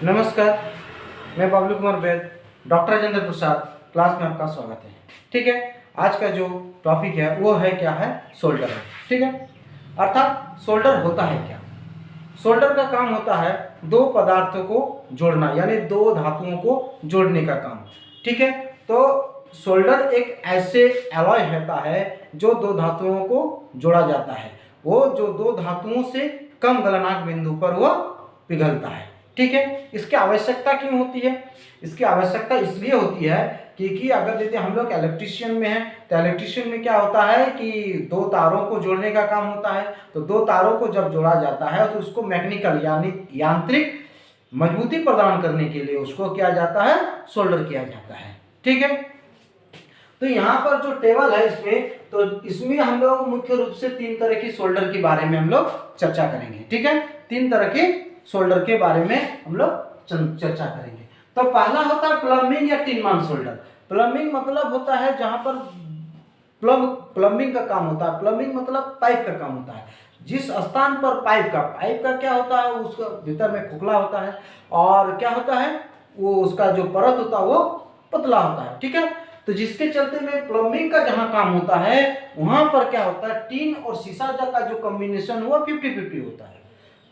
नमस्कार, मैं बबलू कुमार वैद, doctor Rajendra Prasad class में आपका स्वागत है। ठीक है, आज का जो टॉपिक है वो है क्या है, शोल्डर है। ठीक है, अर्थात शोल्डर होता है क्या। शोल्डर का काम होता है दो पदार्थों को जोड़ना, यानी दो धातुओं को जोड़ने का काम। ठीक है, तो शोल्डर एक ऐसे एलॉय होता है जो दो धातुओं को जोड़ा जाता है। वो जो दो धातुओं से कम गलनांक बिंदु पर वो पिघलता है। ठीक है, इसकी आवश्यकता क्यों होती है? इसकी आवश्यकता इसलिए होती है क्योंकि अगर यदि हम लोग इलेक्ट्रिशियन में हैं तो इलेक्ट्रिशियन में क्या होता है कि दो तारों को जोड़ने का काम होता है। तो दो तारों को जब जोड़ा जाता है तो उसको मैकेनिकल यानी यांत्रिक मजबूती प्रदान करने के लिए उसको किया जाता है, सोल्डर किया जाता है। ठीक है, तो यहाँ पर जो टेबल है इसमें हम लोग मुख्य रूप से तीन तरह की शोल्डर के बारे में हम लोग चर्चा करेंगे। ठीक है, तीन तरह के शोल्डर के बारे में हम लोग चर्चा करेंगे। तो पहला होता है प्लम्बिंग या टिन मान शोल्डर। प्लम्बिंग मतलब होता है जहां पर प्लम्बिंग का काम होता है। प्लम्बिंग मतलब पाइप का काम होता है। जिस स्थान पर पाइप का क्या होता है, उसका भीतर में खोखला होता है और क्या होता है, वो उसका जो परत होता है वो पतला होता है। ठीक है, तो जिसके चलते में प्लम्बिंग का जहां काम होता है वहां पर क्या होता है, टीन और शीशा का जो कॉम्बिनेशन हुआ 50-50 होता है।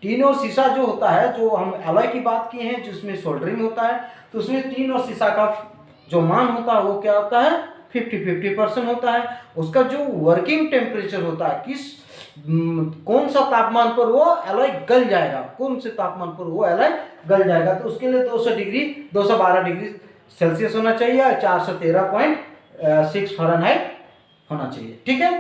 टीन और शीशा जो होता है, जो हम एलॉय की बात किए हैं जिसमें सोल्डरिंग होता है, तो उसमें टीन और शीशा का जो मान होता है वो क्या होता है, 50-50% होता है। उसका जो वर्किंग टेम्परेचर होता है, कौन सा तापमान पर वो एलॉय गल जाएगा, कौन से तापमान पर वो एलॉय गल जाएगा, तो उसके लिए 212 डिग्री सेल्सियस होना चाहिए और 413.6 फ़ारेनहाइट होना चाहिए। ठीक है,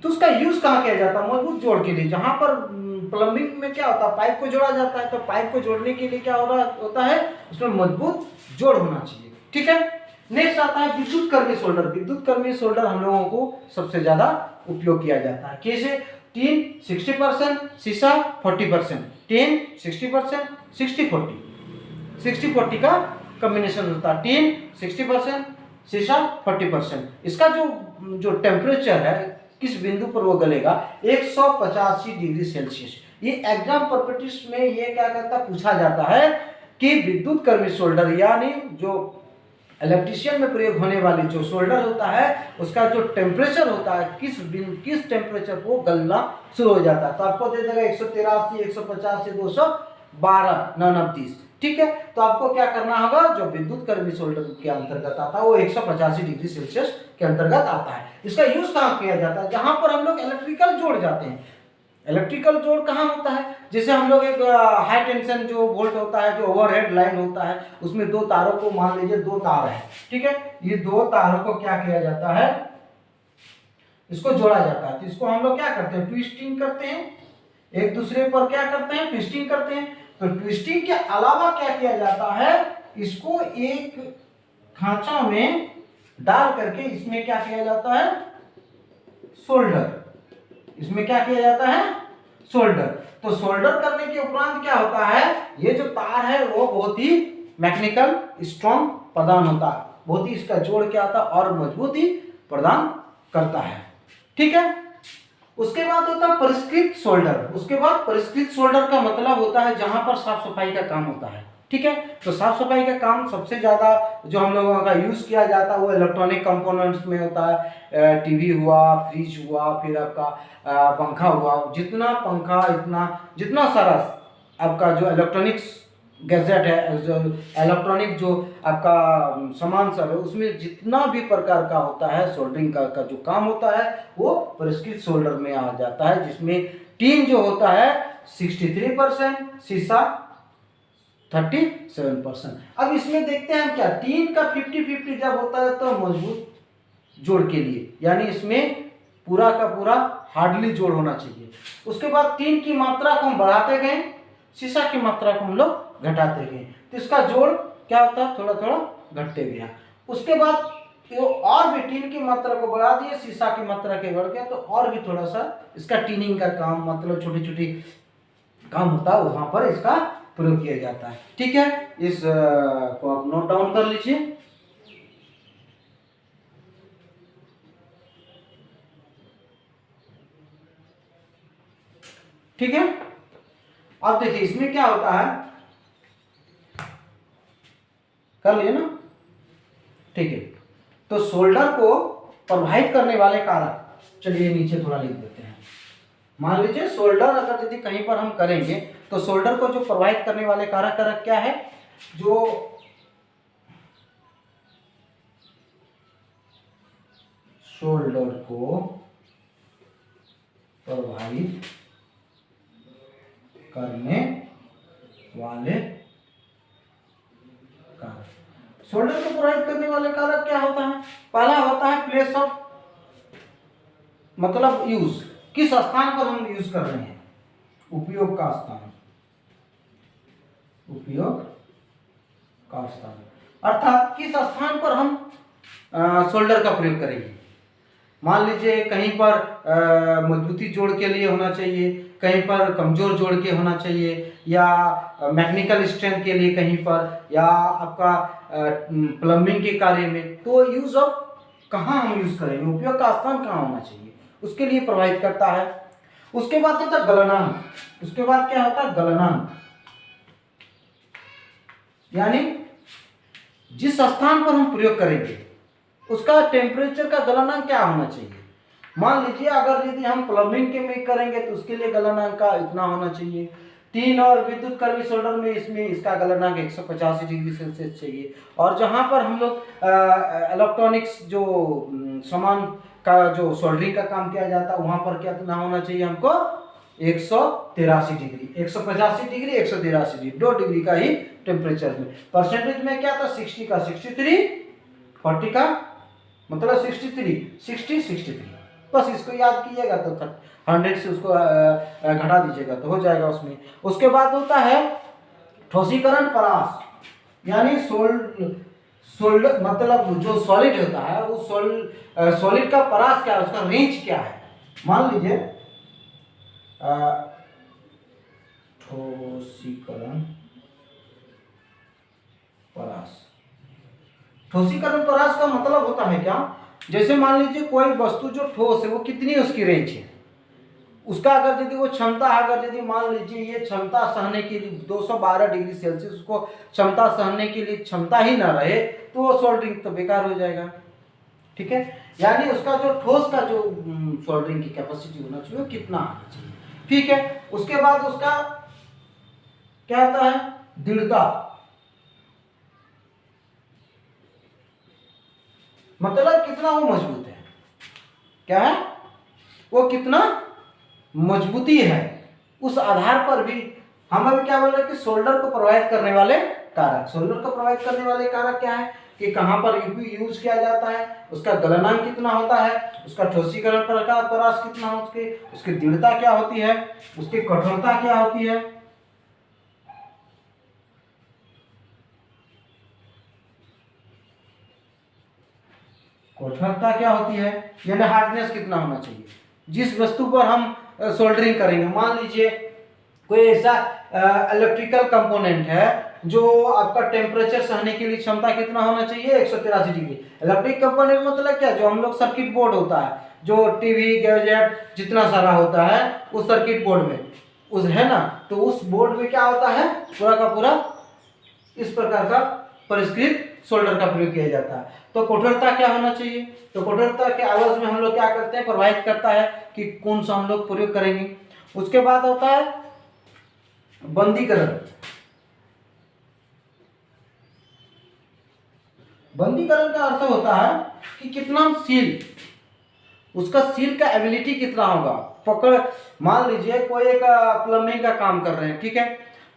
तो उसका यूज कहाँ किया जाता है, मजबूत जोड़ के लिए। जहां पर प्लम्बिंग में क्या होता है, पाइप को जोड़ा जाता है, तो पाइप को जोड़ने के लिए क्या होता है, उसमें मजबूत जोड़ होना चाहिए। ठीक है, नेक्स्ट आता है विद्युत कर्मी शोल्डर। विद्युत कर्मी शोल्डर हम लोगों को सबसे ज्यादा उपयोग किया जाता है। कैसे? टीन 60%, शीशा 40%, टीन 60%, 60-40, 60-40 का कॉम्बिनेशन होता है। टीन 60%, शीशा 40%। इसका जो टेम्परेचर है, किस बिंदु पर वो गलेगा, 185 डिग्री सेल्सियस। ये एग्जाम पर्पस में ये क्या करता पूछा जाता है कि विद्युत कर्मी शोल्डर यानी जो इलेक्ट्रिशियन में प्रयोग होने वाली जो शोल्डर होता है उसका जो टेम्परेचर होता है, किस टेम्परेचर को गलना शुरू हो जाता है। तो आपको दे देगा 183, 150 से 212, 9-9-30। ठीक है, तो आपको क्या करना होगा, जो विद्युत कर्मी शोल्डर के अंतर्गत आता है वो 185 डिग्री सेल्सियस के अंतर्गत आता है। इसका यूज कहाँ किया जाता है, जहां पर हम लोग इलेक्ट्रिकल जोड़ जाते हैं। इलेक्ट्रिकल जोड़ कहाँ होता है, जैसे हम लोग एक हाई टेंशन जो वोल्ट होता है, जो ओवरहेड लाइन होता है, उसमें दो तारों को मान लीजिए, दो तार है। ठीक है, ये दो तारों को क्या किया जाता है, इसको जोड़ा जाता है। तो इसको हम लोग क्या करते हैं, ट्विस्टिंग करते हैं, एक दूसरे पर क्या करते हैं, ट्विस्टिंग करते हैं। तो ट्विस्टिंग के अलावा क्या किया जाता है, इसको एक खांचा में डाल करके इसमें क्या किया जाता है, सोल्डर। इसमें क्या किया जाता है, सोल्डर। तो सोल्डर करने के उपरांत क्या होता है, ये जो तार है वो बहुत ही मैकेनिकल स्ट्रॉन्ग प्रदान होता है, बहुत ही इसका जोड़ क्या आता है और मजबूती प्रदान करता है। ठीक है, उसके बाद होता है परिष्कृत शोल्डर। उसके बाद परिष्कृत शोल्डर का मतलब होता है जहां पर साफ सफाई का काम होता है। ठीक है, तो साफ सफाई का काम सबसे ज्यादा जो हम लोगों का यूज किया जाता है वो इलेक्ट्रॉनिक कंपोनेंट्स में होता है। टीवी हुआ, फ्रिज हुआ, फिर आपका पंखा हुआ, जितना पंखा इतना जितना सारा आपका जो इलेक्ट्रॉनिक्स गैजेट है, जो इलेक्ट्रॉनिक जो आपका सामान सब है, उसमें जितना भी प्रकार का होता है सोल्डरिंग का जो काम होता है वो परिष्कृत सोल्डर में आ जाता है, जिसमें टीन जो होता है 63%, शीशा 37%। अब इसमें देखते हैं हम क्या, टीन का 50-50 जब होता है तो मजबूत जोड़ के लिए, यानी इसमें पूरा का पूरा हार्डली जोड़ होना चाहिए। उसके बाद टीन की मात्रा को हम बढ़ाते गए, शीशा की मात्रा को हम लोग घटाते गए, तो इसका जोड़ क्या होता है, थोड़ा थोड़ा घटते गया। उसके बाद तो और भी टीन की मात्रा को बढ़ा दिए, शीशा की मात्रा के बढ़ गया, तो और भी थोड़ा सा इसका टीनिंग का काम, मतलब छोटी छोटी काम होता है वहां पर इसका प्रयोग किया जाता है। ठीक है, इस को आप नोट डाउन कर लीजिए। ठीक है, अब देखिए इसमें क्या होता है, कर लिए ना, ठीक है। तो सोल्डर को प्रभावित करने वाले कारक, चलिए नीचे थोड़ा लिख देते हैं। मान लीजिए सोल्डर अगर यदि कहीं पर हम करेंगे तो सोल्डर को जो प्रभावित करने वाले कारक क्या है, जो शोल्डर को प्रभावित करने वाले कारक। शोल्डर को प्रभावित करने वाले कारक क्या होता है? पहला होता है प्लेस ऑफ, मतलब यूज, किस स्थान पर हम यूज कर रहे हैं, उपयोग का स्थान, उपयोग का स्थान, अर्थात किस स्थान पर हम शोल्डर का प्रयोग करेंगे। मान लीजिए कहीं पर मजबूती जोड़ के लिए होना चाहिए, कहीं पर कमजोर जोड़ के होना चाहिए, या मैकेनिकल स्ट्रेंथ के लिए कहीं पर, या आपका प्लम्बिंग के कार्य में, तो यूज ऑफ कहाँ हम यूज करेंगे, उपयोग का स्थान कहाँ होना चाहिए, उसके लिए प्रभावित करता है। उसके बाद होता है गलनांक। उसके बाद क्या होता है? गलनांक, यानी जिस स्थान पर हम प्रयोग करेंगे उसका टेम्परेचर का गलनांक क्या होना चाहिए। मान लीजिए अगर यदि हम प्लम्बिंग के में करेंगे तो उसके लिए गलनांक का इतना होना चाहिए। 3 और विद्युत कर्मी सोल्डर में इसमें इसका गलनांक 185 डिग्री सेल्सियस चाहिए। और जहाँ पर हम लोग इलेक्ट्रॉनिक्स जो सामान का जो सोल्डरिंग का काम किया जाता है वहाँ पर कितना होना चाहिए हमको? 183 डिग्री, 185 डिग्री, 183 डिग्री, 2 डिग्री का ही टेम्परेचर में। परसेंटेज में क्या था? 60 का 63, 40 का मतलब 63, 60, 63। बस इसको याद कीजिएगा तो 100 से उसको घटा दीजिएगा तो हो जाएगा उसमें। उसके बाद होता है ठोसीकरण परास, यानी सोल्डर मतलब जो सॉलिड होता है उस सॉलिड का परास क्या है, उसका रेंज क्या है। मान लीजिए ठोसीकरण परास, ठोसीकरण परास का मतलब होता है क्या? जैसे मान लीजिए कोई वस्तु जो ठोस है वो कितनी उसकी रेंज है, उसका अगर यदि वो क्षमता है, अगर यदि मान लीजिए ये क्षमता सहने के लिए 212 डिग्री सेल्सियस उसको क्षमता सहने के लिए क्षमता ही ना रहे तो वो सोल्डरिंग तो बेकार हो जाएगा, ठीक है। यानी उसका जो ठोस का जो सोल्डरिंग की कैपेसिटी होना चाहिए वो कितना आना चाहिए, ठीक है। उसके बाद उसका क्या होता है? दृढ़ता, मतलब कितना वो मजबूत है, क्या है वो, कितना मजबूती है। उस आधार पर भी हम अभी क्या बोल रहे हैं कि सोल्डर को प्रभावित करने वाले कारक। सोल्डर को प्रभावित करने वाले कारक क्या है कि कहां पर यूज किया जाता है, उसका गलनांक कितना होता है, उसका ठोसीकरण परास कितना हो, उसकी दृढ़ता क्या होती है, उसकी कठोरता क्या होती है, कठोरता क्या होती है, यानी हार्डनेस कितना होना चाहिए जिस वस्तु पर हम सोल्डरिंग करेंगे। मान लीजिए कोई ऐसा इलेक्ट्रिकल कंपोनेंट है जो आपका टेम्परेचर सहने के लिए क्षमता कितना होना चाहिए? 183 डिग्री। इलेक्ट्रिक कंपोनेंट मतलब क्या? जो हम लोग सर्किट बोर्ड होता है, जो टीवी गैजेट जितना सारा होता है उस सर्किट बोर्ड में उस है ना, तो उस बोर्ड में क्या होता है, पूरा का पूरा इस प्रकार का परिष्कृत सोल्डर का प्रयोग किया जाता है। तो कठोरता क्या होना चाहिए? तो कठोरता के आवाज में हम लोग क्या करते हैं, प्रभावित करता है कि कौन सा हम लोग प्रयोग करेंगे। उसके बाद होता है बंदीकरण। बंदीकरण का अर्थ होता है कि कितना सील, उसका सील का एबिलिटी कितना होगा, पकड़। मान लीजिए कोई एक प्लम्बिंग का काम कर रहे हैं, ठीक है,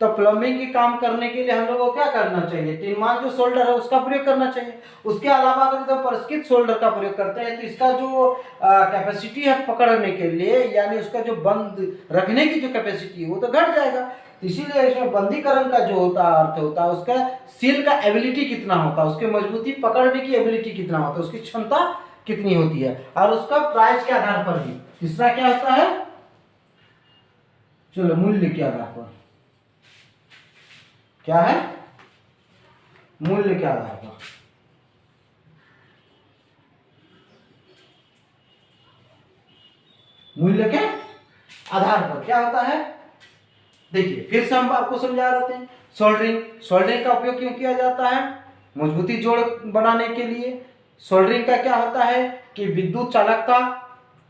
तो प्लम्बिंग के काम करने के लिए हम लोगों को क्या करना चाहिए? टिन मास जो सोल्डर है उसका प्रयोग करना चाहिए। उसके अलावा अगर तो परिष्कृत सोल्डर का प्रयोग करते हैं तो इसका जो कैपेसिटी है पकड़ने के लिए, यानी उसका जो बंद रखने की जो कैपेसिटी है वो तो घट जाएगा। इसीलिए इसमें बंदीकरण का जो होता है अर्थ होता है उसका सील का एबिलिटी कितना होता है, उसकी मजबूती पकड़ने की एबिलिटी कितना होता है, उसकी क्षमता कितनी होती है, और उसका प्राइस के आधार पर भी। तीसरा क्या होता है? चलो मूल्य के आधार पर, क्या है? मूल्य के आधार पर। मूल्य के आधार पर क्या होता है? देखिए फिर से हम आपको समझा रहे थे। सोल्डरिंग, सोल्डरिंग का उपयोग क्यों किया जाता है? मजबूती जोड़ बनाने के लिए। सोल्डरिंग का क्या होता है कि विद्युत चालकता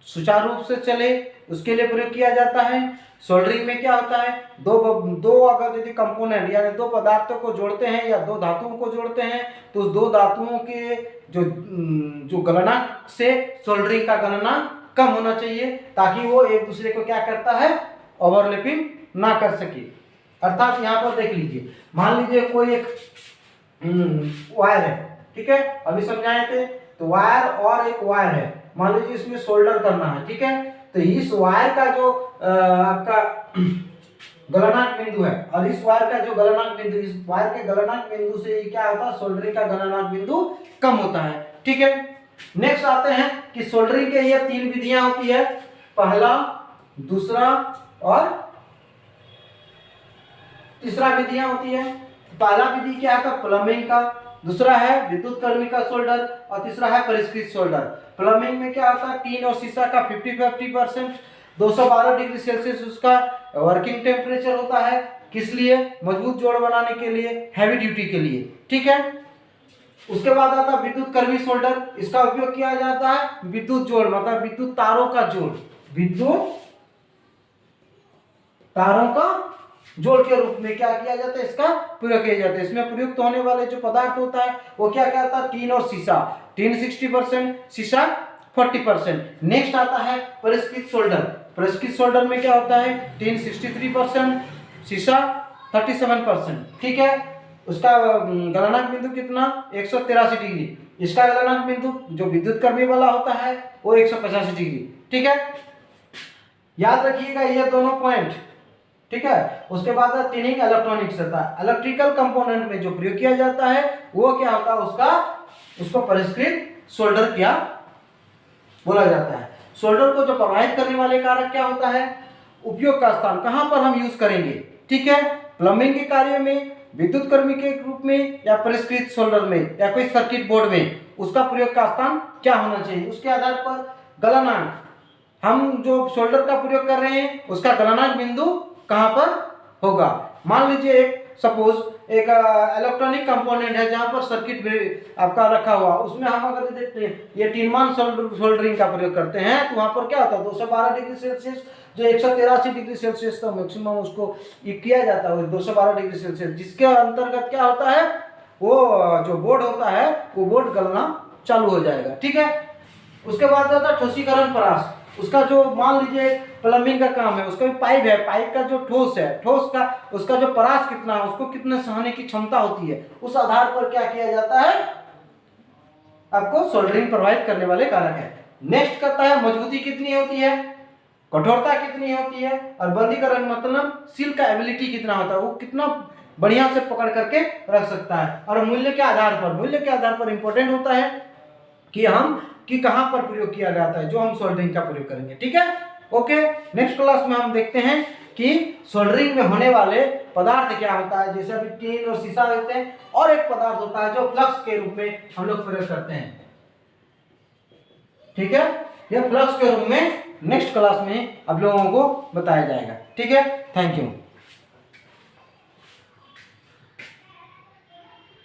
सुचारू रूप से चले, उसके लिए प्रयोग किया जाता है। सोल्डरिंग में क्या होता है, दो अगर यदि कंपोनेंट यानी दो पदार्थों को जोड़ते हैं या दो धातुओं को जोड़ते हैं तो उस दो धातुओं के जो गलनांक से सोल्डरिंग का गलनांक कम होना चाहिए, ताकि वो एक दूसरे को क्या करता है, ओवरलैपिंग ना कर सके। अर्थात यहाँ पर देख लीजिए, मान लीजिए कोई एक वायर है, ठीक है, अभी समझाए थे, तो वायर और एक वायर है, मान लीजिए इसमें सोल्डर करना है, ठीक है, तो इस वायर का जो आपका गलनांक बिंदु है और इस वायर का जो गलनांक बिंदु, इस वायर के गलनांक बिंदु से क्या होता है, सोल्डरिंग का गलनांक बिंदु कम होता है, ठीक है। नेक्स्ट आते हैं कि सोल्डरिंग के ये 3 विधियां होती है, पहला, दूसरा और तीसरा विधियां होती है। पहला विधि क्या है, प्लम्बिंग का, दूसरा है विद्युत कर्मी का सोल्डर और तीसरा है परिष्कृत सोल्डर। प्लम्बिंग में क्या होता है, टीन और शीशा का 50-50%, 212 डिग्री सेल्सियस उसका वर्किंग टेम्परेचर होता है, किस लिए, मजबूत जोड़ बनाने के लिए, हैवी ड्यूटी के लिए, ठीक है। उसके बाद आता है विद्युत कर्मी सोल्डर, इसका उपयोग किया जाता है विद्युत जोड़, मतलब विद्युत तारों का जोड़, विद्युत तारों का जोड़ के रूप में क्या किया जाता है, इसका प्रयोग किया जाता है। इसमें प्रयुक्त होने वाले जो पदार्थ होता है वो क्या कहता है, टीन और शीशा, टीन 60%, शीशा 40%। नेक्स्ट आता है परिष्कृत सोल्डर। परिष्कृत सोल्डर में क्या होता है, टीन 63%, शीशा 37%, ठीक है। उसका गलनांक बिंदु कितना, 183 डिग्री। इसका गलनांक बिंदु जो विद्युत कर्मी वाला होता है वो 185 डिग्री, ठीक है। याद रखिएगा ये दोनों पॉइंट, ठीक है। उसके बाद टिनिंग इलेक्ट्रॉनिक्स होता है, इलेक्ट्रिकल कंपोनेंट में जो प्रयोग किया जाता है वो क्या होता है, उसको परिष्कृत सोल्डर क्या बोला जाता है। सोल्डर को जो प्रभावित करने वाले कारक क्या होता है, उपयोग का स्थान कहां पर हम यूज करेंगे, ठीक है, प्लम्बिंग के कार्य में, विद्युत कर्मी के रूप में या परिष्कृत सोल्डर में या कोई सर्किट बोर्ड में, उसका प्रयोग का स्थान क्या होना चाहिए, उसके आधार पर गलनांक, हम जो सोल्डर का प्रयोग कर रहे हैं उसका गलनांक बिंदु कहां पर होगा। मान लीजिए एक सपोज एक इलेक्ट्रॉनिक कंपोनेंट है जहां पर सर्किट आपका रखा हुआ, उसमें हम अगर देखते हैं ये टिनमान सोल्डरिंग का प्रयोग करते हैं तो वहां पर क्या होता है, 212 डिग्री सेल्सियस जो 183 डिग्री सेल्सियस का मैक्सिमम उसको ये किया जाता है 212 डिग्री सेल्सियस, जिसके अंतर्गत क्या होता है, वो जो बोर्ड होता है वो बोर्ड गलना चालू हो जाएगा, ठीक है। उसके बाद आता है ठोसीकरण परास। उसका जो मान लीजिए प्लम्बिंग का काम है, उसका भी पाइप है, पाइप का जो ठोस है, ठोस का उसका जो परास कितना है, उसको कितने सहने की क्षमता होती है, उस आधार पर क्या किया जाता है, आपको सोल्डरिंग प्रभावित करने वाले कारक है। नेक्स्ट करता है मजबूती कितनी होती है, कठोरता कितनी होती है, और बंदीकरण मतलब सील का एबिलिटी कितना होता है, वो कितना बढ़िया से पकड़ करके रख सकता है। और मूल्य के आधार पर इंपॉर्टेंट होता है कि हम कि कहां पर प्रयोग किया जाता है, जो हम सोल्डरिंग का प्रयोग करेंगे, ठीक है। ओके, नेक्स्ट क्लास में हम देखते हैं कि सोल्डरिंग में होने वाले पदार्थ क्या होता है, जैसे अभी टीन और शीशा होते हैं, और एक पदार्थ होता है जो फ्लक्स के रूप में हम लोग प्रयोग करते हैं, ठीक है। यह फ्लक्स के रूप में नेक्स्ट क्लास में आप लोगों को बताया जाएगा, ठीक है। Thank you.